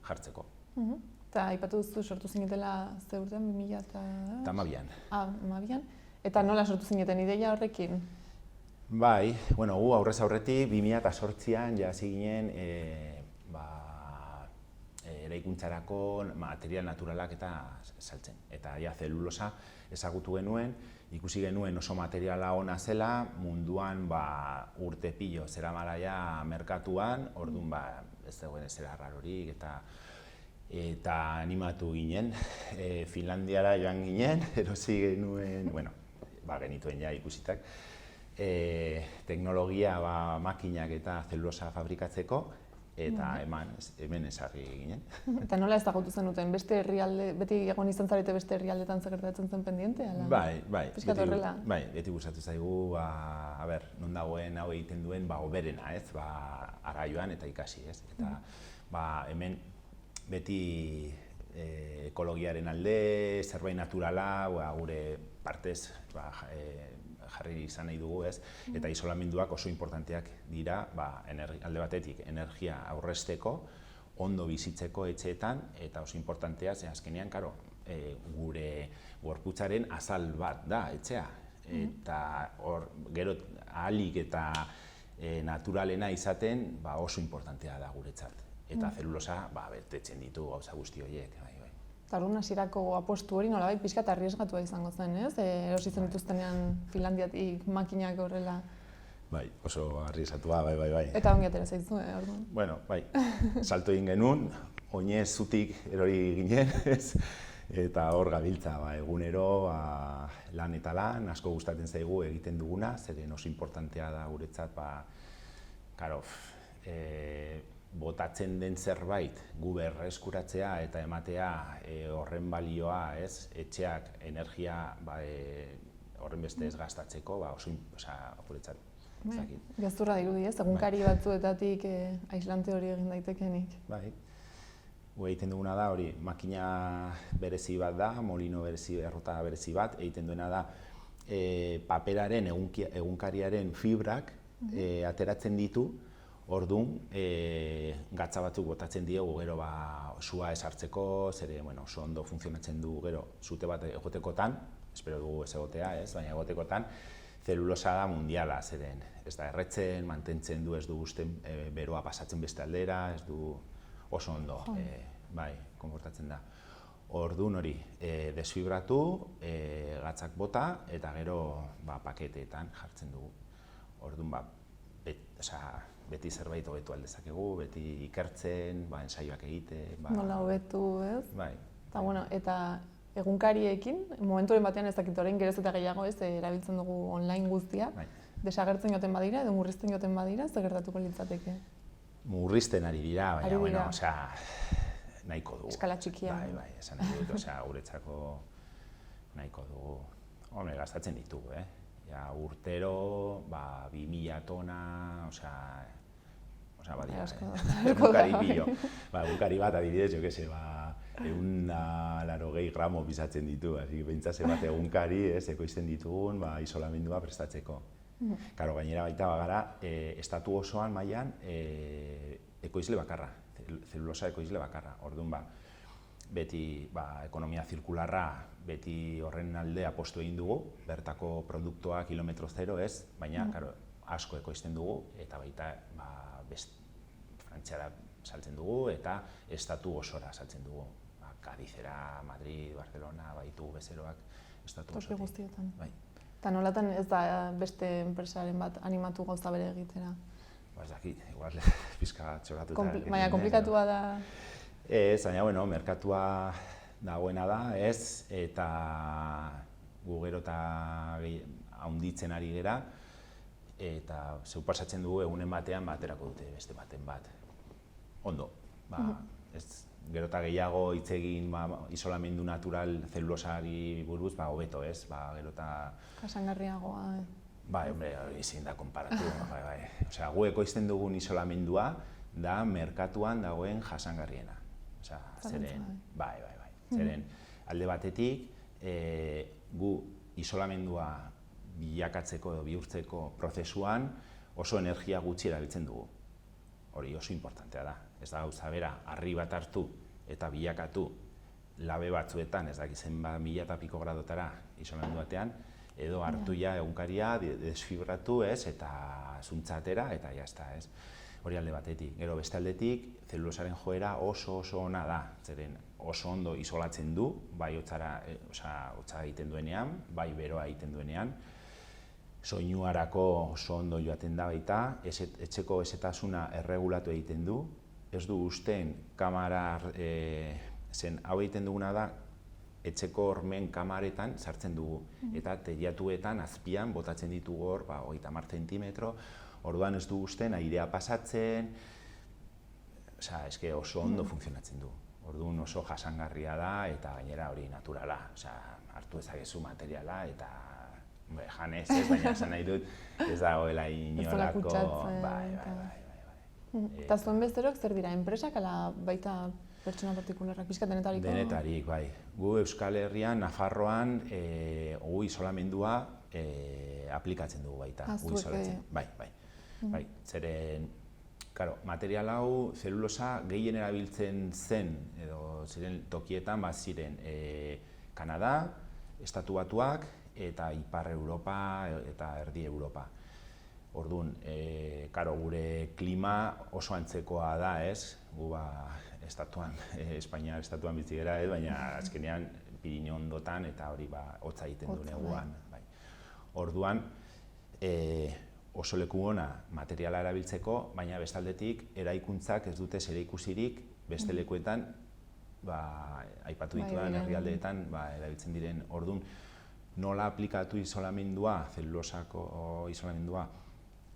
E: jartzeko.
A: Eta aipatu duzu sortu zinetela ze urtean, 2000 eta...
E: Eta Amabian.
A: Amabian. Eta nola sortu zineten ideia horrekin?
E: Bai, gu aurrez aurretik 2008an hasi ginen eraikuntzarako material naturalak eta saltzen. Eta zelulosa ezagutu genuen, ikusi genuen oso materiala ona zela, munduan urte pilo zeramala ja merkatuan, orduan ez dagoen ezera rarorik eta animatu ginen, Finlandiara joan ginen, erosi genuen, genituen ja ikusitak, teknologia makinak eta zelulosa fabrikatzeko, eta hemen ezarri ginen.
A: Eta nola ezagutu zenuten? Beste herrialde, beti egon izan zarete beste herrialdetan zer gertatzen zen pendiente?
E: Bai,
A: Piskat horrela?
E: Bai, beti gustatu zaigu, non dagoen hau egiten duen, hoberena, ez, arraioan eta ikasi, ez. Eta hemen beti ekologiaren alde, zerbait naturala, gure partez jarri izan nahi dugu, ez? Eta isolamenduak oso importanteak dira, alde batetik, energia aurrezteko, ondo bizitzeko etxeetan, eta oso importantea, ze azkenean, gure gorputzaren azal bat da, etxea. Eta gero ahalik eta naturalena izaten oso importantea da guretzat. Eta zelulosa betetzen ditu gauza guzti horiek.
A: Eta orduan hasierako apostu hori nolabait pixkat arriesgatua izango zen, ez? Erosi zen dituztenean Finlandiatik makinak horrela.
E: Bai, oso arriesgatua, bai.
A: Eta ongi atera zaizu, orduan?
E: Bueno, salto egin genuen, oinez zutik erori ginen, ez? Eta hor gabiltza, egunero lan eta lan, asko gustatzen zaigu egiten duguna, zeren oso importantea da guretzat, botatzen den zerbait gu berreskuratzea eta ematea horren balioa, ez, etxeak energia horren beste ez gastatzeko, oso guretzat.
A: Gezurra dirudi, ez? Egunkari batzuetatik aislante hori egin daitekenik.
E: Bai. Egiten duguna da hori, makina berezi bat da, molino berezi, errota berezi bat, egiten duena da paperaren, egunkariaren fibrak ateratzen ditu. Orduan, gatza batzuk botatzen diogu gero sua ez hartzeko, zere oso ondo funtzionatzen du gero zute bat egotekotan, espero dugu ez egotea, baina egotekotan, zelulosa da mundiala, zeren ez da erretzen, mantentzen du, ez du usten beroa pasatzen beste aldera, ez du oso ondo, konportatzen da. Orduan hori, desfibratu, gatzak bota, eta gero paketeetan jartzen dugu. Orduan, beti zerbait hobetu aldezakegu, beti ikertzen, ensaioak egite...
A: Nola hobetu, ez?
E: Bai.
A: Eta egunkariekin, momenturen batean ez dakit orain geroz eta gehiago ez, erabiltzen dugu online guztia, desagertzen joten badira edo murrizten joten badira, zer gertatuko litzateke?
E: Murrizten ari dira, baina, nahiko dugu.
A: Eskala txikia.
E: Bai, esan nahi dut, guretzako nahiko dugu. Hombre, gastatzen ditugu, urtero, 2000 tona, egunkari pilo. Egunkari bat, adibidez, jo que se, 180 gramo bizatzen ditu, behintzase bat egunkari, ekoizten ditugun, isolamendua prestatzeko. Karo, gainera baita bagara, estatu osoan mailan ekoizle bakarra, zelulosa ekoizle bakarra. Orduan beti ekonomia zirkularra beti horren alde apostu egin dugu, bertako produktua kilometro zero ez, baina asko ekoizten dugu eta baita Frantziara saltzen dugu eta estatu osora saltzen dugu. Kadizera, Madrid, Barcelona, baitu bezeroak estatu osotik.
A: Toki guztietan. Eta nolatan ez da beste enpresaren bat animatu gauza bere egitera?
E: Ez dakit, igual pizka txoratuta.
A: Baina komplikatua da?
E: Ez, baina, merkatua dagoena da, ez, eta gu gero eta haunditzen ari gera, eta zeu pasatzen dugu egunen batean baterako dute beste baten bat. Ondo, gero eta gehiago hitz egin isolamendu natural zelulosari buruz, hobeto ez, gero eta...
A: Jasangarriagoa.
E: Hombre, ezin da konparatu, Osea, gu ekoizten dugun isolamendua da merkatuan dagoen jasangarriena. Osea, zeren, zeren alde batetik, gu isolamendua bilakatzeko edo bihurtzeko prozesuan oso energia gutxi erabiltzen dugu. Hori oso importantea da. Ez da gauza bera, harri bat hartu eta bilakatu labe batzuetan, ez dakizen 1000 eta piko gradotara isolamendu batean, edo hartu egunkaria, desfibratu ez, eta zuntzatera, eta jazta ez. Hori alde batetik. Gero beste aldetik, zelulosaren joera oso ona da, zeren oso ondo isolatzen du, bai hotza egiten duenean, bai beroa egiten duenean, soinuarako oso ondo joaten da baita, etxeko ezetasuna erregulatu egiten du, ez du usten kamara, zen hau egiten duguna da, etxeko hormen kamaretan sartzen dugu, eta teilatuetan azpian botatzen ditugu hor, 30 zentimetro, orduan ez du usten airea pasatzen, oso ondo funtzionatzen du. Orduan oso jasangarria da eta gainera hori naturala, hartu ezagezu materiala eta janez ez, baina esan nahi dut ez dagoela inolako...
A: Eta zuen bezerok zer dira, enpresak ala baita pertsona partikularrak, pixka denetariko?
E: Denetarik, bai. Gu Euskal Herrian, Nafarroan, gu isolamendua aplikatzen dugu baita. Bai. Zeren, material hau, zelulosa gehien erabiltzen zen, edo ziren tokietan, ziren Kanada, Estatu Batuak, eta Ipar Europa eta Erdi Europa. Orduan, gure klima oso antzekoa da, ez? Gu Espainia estatuan bizi gara, baina azkenean Pirinio ondotan eta hori hotza egiten du neguan. Orduan, oso leku ona materiala erabiltzeko, baina bestaldetik eraikuntzak ez dute zerikusirik beste lekuetan aipatu ditudan herrialdeetan erabiltzen diren. Orduan, nola aplikatu isolamendua, zelulosako isolamendua,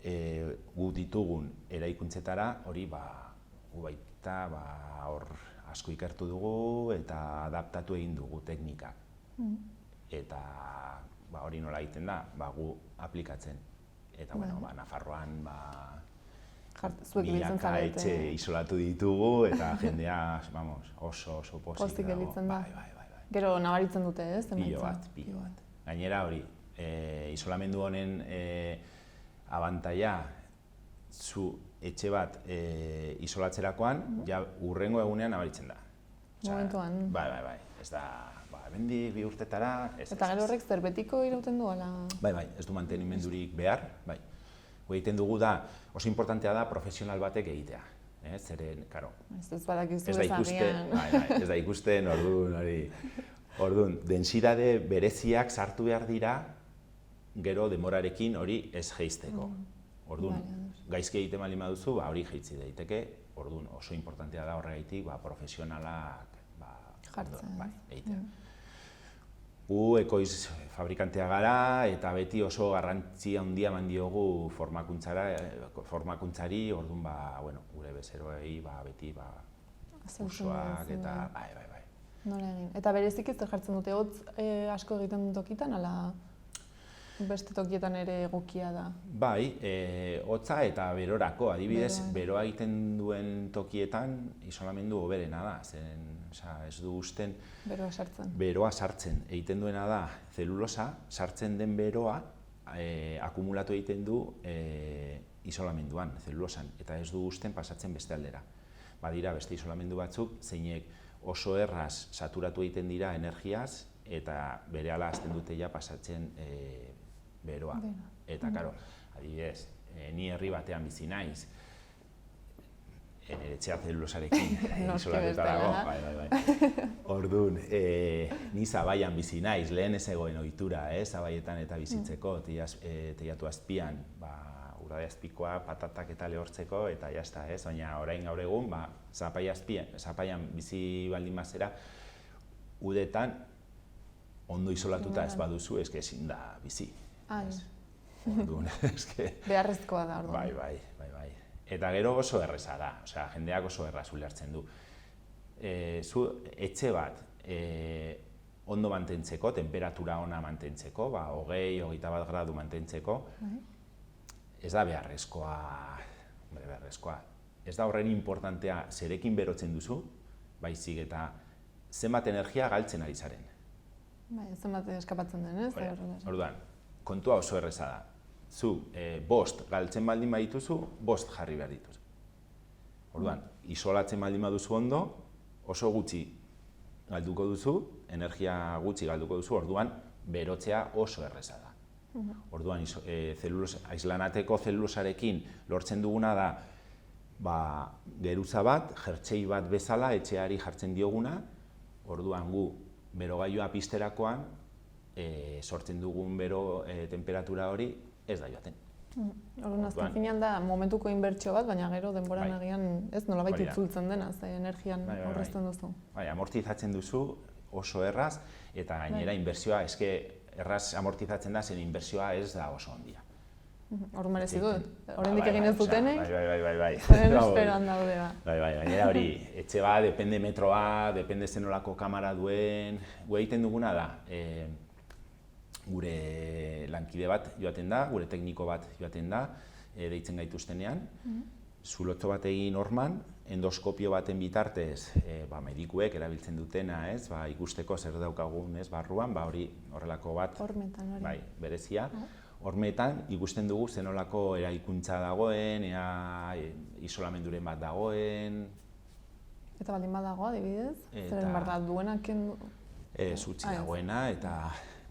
E: gu ditugun eraikuntzetara, hori gu baita hor asko ikertu dugu eta adaptatu egin dugu teknikak. Eta hori nola egiten da, gu aplikatzen. Eta Nafarroan milaka etxe isolatu ditugu eta jendea oso pozik dago.
A: Gero nabaritzen dute, ez?
E: Pilo bat. Gainera hori, isolamendu honen abantaila, zu etxe bat isolatzerakoan, hurrengo egunean nabaritzen da.
A: Momentuan.
E: Bai, ez da, hemendik 2 urtetara...
A: Eta gero horrek zerbetiko irauten du, ala?
E: Bai, ez du mantenimendurik behar, bai. Egiten dugu da, oso importantea da profesional batek egitea. Zeren, karo,
A: ez badakizu ezagian.
E: Ez da ikusten, orduan, densidade bereziak sartu behar dira, gero demorarekin hori ez jeizteko. Orduan, gaizki egiten baldin baduzu, hori jeitzi daiteke, orduan oso importantea da horregaitik profesionalak egitea. Gu ekoiz fabrikantea gara eta beti oso garrantzia handia eman diogu formakuntzari, orduan gure bezeroei beti kursoak eta bai.
A: Nola egin. Eta berezik ez jartzen dute hotz asko egiten dut tokitan, ala beste tokietan ere egokia da? Bai,
E: hotza eta berorako, adibidez, beroa egiten duen tokietan isolamendu hoberena da, zeren ez du usten beroa sartzen egiten duena da zelulosa, sartzen den beroa akumulatu egiten du isolamenduan, zelulosan, eta ez du uzten pasatzen beste aldera. Badira beste isolamendu batzuk, zeinek oso erraz saturatu egiten dira energiaz, eta berehala hasten dute ja pasatzen beroa. Eta, karo, adibidez, ni herri batean bizi naiz, nire etxea zelulosarekin isolatuta dago. Bai. Orduan, ni Zabaian bizi naiz, lehen ez egoen ohitura, Zabaietan eta bizitzeko, teilatu azpian, urade azpikoa, patatak eta lehortzeko, eta jazta, baina orain gaur egun, Zapaian bizi baldin bazera, udetan ondo isolatuta ez baduzu, eske ezin da bizi. Orduan, eske...
A: Beharrezkoa da, orduan.
E: Bai. Eta gero oso erreza da, jendeak oso erraz ulertzen du. Zu etxe bat ondo mantentzeko, temperatura ona mantentzeko, 20-21 gradu mantentzeko, ez da beharrezkoa, ez da horren importantea zerekin berotzen duzu, baizik eta zenbat energia galtzen ari zaren.
A: Zenbat eskapatzen den, ez?
E: Orduan, kontua oso erreza da. Zu 5 galtzen baldin badituzu, 5 jarri behar dituzu. Orduan, isolatzen baldin baduzu ondo, oso gutxi galduko duzu, energia gutxi galduko duzu, orduan berotzea oso erreza da. Orduan, aislanateko zelulosarekin lortzen duguna da geruza bat, jertxei bat bezala etxeari jartzen dioguna, orduan gu berogailua pizterakoan sortzen dugun bero temperatura hori ez da joaten.
A: Orduan, azken finean da momentuko inbertsio bat, baina gero denboran agian ez nolabait itzultzen dena, ze energian aurrezten duzu.
E: Bai, amortizatzen duzu oso erraz, eta gainera inbertsioa, eske erraz amortizatzen da, zen inbertsioa ez da oso handia.
A: Hor merezi dut, oraindik egin ez dutenek,
E: bai.
A: zeren esperoan daude.
E: Bai, gainera hori, etxe bat, depende metroa, depende zenolako kamara duen, gu egiten duguna da, gure lankide bat joaten da, gure tekniko bat joaten da, deitzen gaituztenean, zulotxo bat egin horman, endoskopio baten bitartez medikuek erabiltzen dutena, ikusteko zer daukagun barruan, hori horrelako bat berezia. Hormetan ikusten dugu zenolako eraikuntza dagoen, isolamenduren bat dagoen.
A: Eta baldin bat dagoa, adibidez? Zeren behar da duenak kendu?
E: Zutzi dagoena,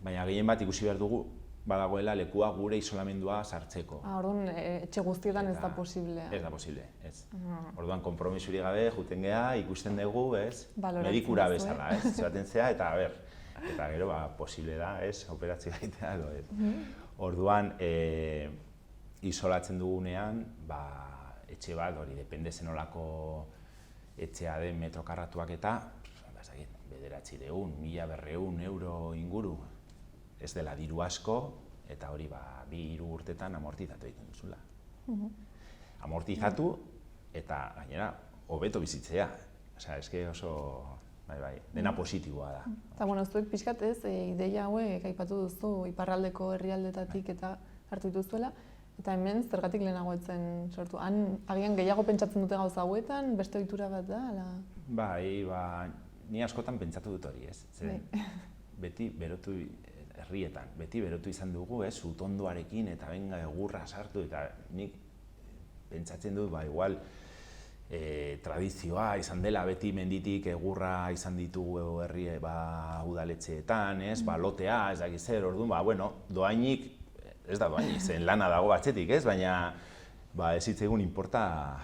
E: baina gehien bat ikusi behar dugu badagoela lekua gure isolamendua sartzeko.
A: Orduan, etxe guztietan ez da posible.
E: Ez da posible, ez. Orduan, konpromisuri gabe, juten geha, ikusten dugu, medikura bezala, zaten zea, eta gero posible da, operazio gaitea edo, Orduan, isolatzen dugunean, etxe bat, hori, depende zenolako etxea den metro karratuak eta, 900, 1.200 euro inguru, ez dela diru asko, eta hori 2-3 urtetan amortizatu egiten duzula. Amortizatu eta gainera hobeto bizitzea. Eske oso dena positiboa da.
A: Eta, zuek pixkat ez, ideia hauek aipatu duzu iparraldeko herrialdetatik eta hartu dituzuela, eta hemen zergatik lehenago etzen sortu. Han, agian gehiago pentsatzen dute gauza hauetan, beste ohitura bat da, ala?
E: Bai, ni askotan pentsatu dut hori, ez? Beti berotu herrietan, beti berotu izan dugu, utondoarekin eta benga egurra sartu, eta nik pentsatzen dut, igual, tradizioa izan dela, beti menditik egurra izan ditugu herri udaletxeetan, lotea, ez dakiz zer, orduan, doainik, ez da doainik, zen lana dago atzetik, baina ez zitzaigun inporta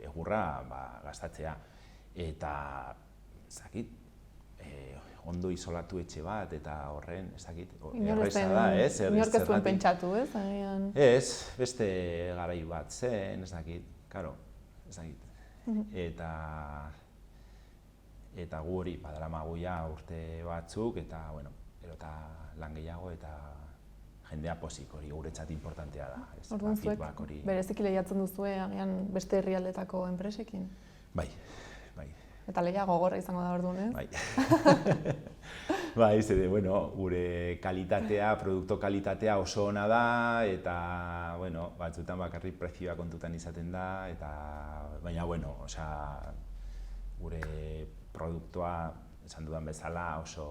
E: egurra gastatzea. Eta, ez dakit, ondo isolatu etxe bat, eta horren, ez dakit, erreza da, ez?
A: Inork ez duen pentsatu, ez?
E: Ez, beste garai bat zen, ez dakit, karo, ez dakit. Eta gu hori, badaramagu ja urte batzuk, eta, gero eta lan gehiago, eta jendea pozik hori guretzat importantea da.
A: Orduan zuek, bereziki lehiatzen duzue, agian beste herrialdetako enpresekin?
E: Bai.
A: Eta lehia gogorra izango da orduan, ez?
E: Bai, gure kalitatea, produkto kalitatea oso ona da, eta, batzutan bakarrik prezioa kontutan izaten da, eta, baina, gure produktua esan dudan bezala oso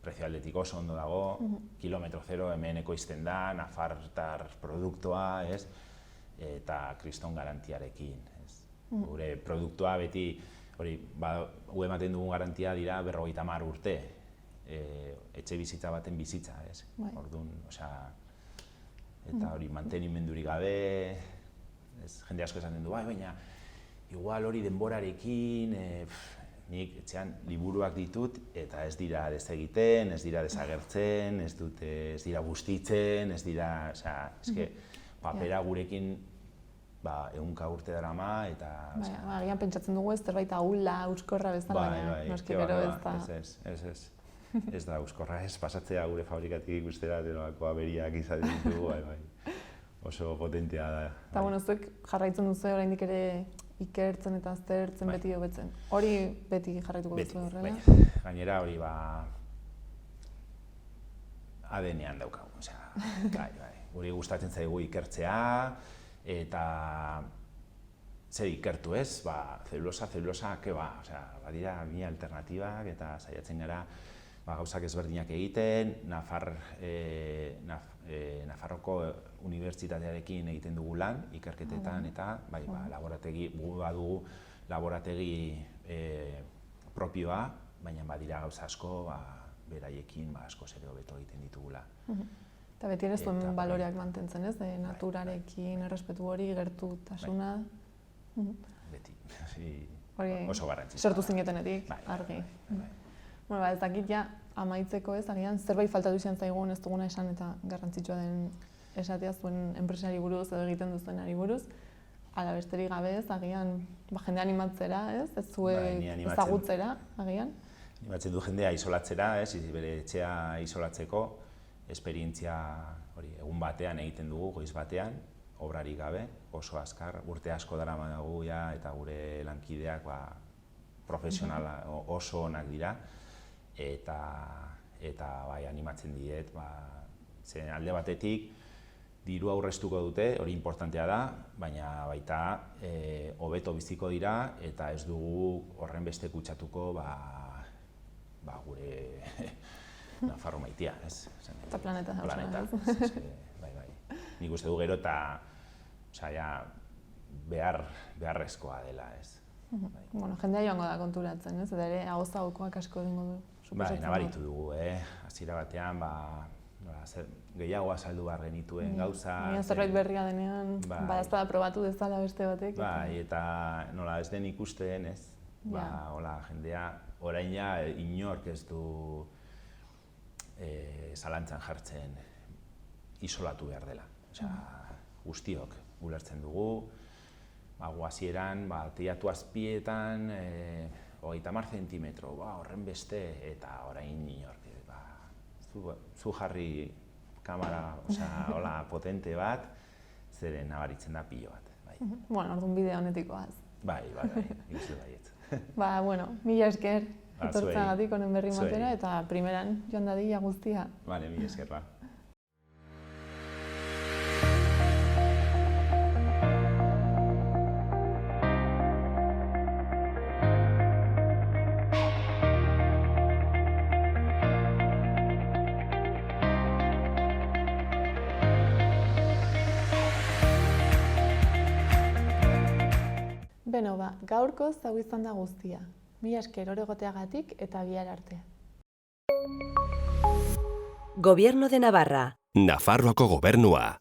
E: prezio aldetik oso ondo dago, kilometro zero hemen ekoizten da, nafartar produktua, ez? Eta kriston garantiarekin, ez? Gure produktua beti, hori, gu ematen dugun garantia dira 50 urte, etxe bizitza baten bizitza, ez? Orduan, osea, eta hori mantenimendurik gabe, jende asko esaten du, baina igual hori denborarekin, nik etxean liburuak ditut eta ez dira desegiten, ez dira desagertzen, ez dira bustitzen, ez dira, osea, eske papera gurekin 100 urte darama eta...
A: Agian pentsatzen dugu ez zerbait ahula, euskorra bezala, baina noski gero ez da...
E: Ez da euskorra, ez pasatzea gure fabrikatik ikustera delako aberiak izaten ditugu, oso potentea da.
A: Eta, bueno, zuek jarraitzen duzu oraindik ere ikertzen eta aztertzen beti hobetzen. Hori beti jarraituko duzu horrela?
E: Gainera hori ADN-ean daukagu, guri gustatzen zaigu ikertzea eta zer ikertu ez, zelulosa, badira mila alternatibak eta saiatzen gara gauzak ezberdinak egiten, Nafarroko Unibertsitatearekin egiten dugu lan, ikerketetan eta laborategi, badugu laborategi propioa, baina badira gauza asko beraiekin asko ere hobeto egiten ditugula.
A: Eta beti ere zuen baloreak mantentzen ez, naturarekin, errespetu hori, gertutasuna.
E: Beti, oso garrantzitsua.
A: Sortu zinetenetik, argi. Ez dakit ja, amaitzeko ez, agian zerbait faltatu izan zaigun ez duguna esan eta garrantzitsua den esatea zuen enpresari buruz edo egiten duzuenari buruz. Ala besterik gabe ez, agian jende animatzera ez, ez zuek ezagutzera, agian.
E: Animatzen du jendea isolatzera, bere etxea isolatzeko, esperientzia egun batean egiten dugu, goiz batean, obrarik gabe, oso azkar, urte asko daramagu eta gure lankideak profesionala oso onak dira. Eta animatzen diet, alde batetik dirua aurreztuko dute, hori importantea da, baina baita hobeto biziko dira eta ez dugu horren beste kutsatuko gure Nafarro maitea, ez?
A: Eta planeta.
E: Nik uste du gero eta beharrezkoa dela, ez?
A: Jendea joango da konturatzen, ez? Eta ere agozagokoak asko egingo du.
E: Nabaritu dugu, hasiera batean gehiago azaldu behar genituen gauza.
A: Zerbait berria denean, badazpada probatu dezala beste batek.
E: Eta nola ez den ikusten, ez? Jendea, orain ja inork ez du zalantzan jartzen isolatu behar dela. Guztiok ulertzen dugu, hasieran teiatu azpietan 30 zentimetro, horren beste, eta orain inork. Zu jarri kamera potente bat, zeren nabaritzen da pilo bat.
A: Orduan bideo honetikoaz.
E: Bai, ikusi baiet.
A: Mila esker etortzeagatik honen berri matera, eta primeran joan dadila guztia.
E: Mila esker,
A: Gaurkoz hau izan da guztia. Mila esker hor egoteagatik eta bihar arte.
F: Gobierno de Navarra.
G: Nafarroako gobernua.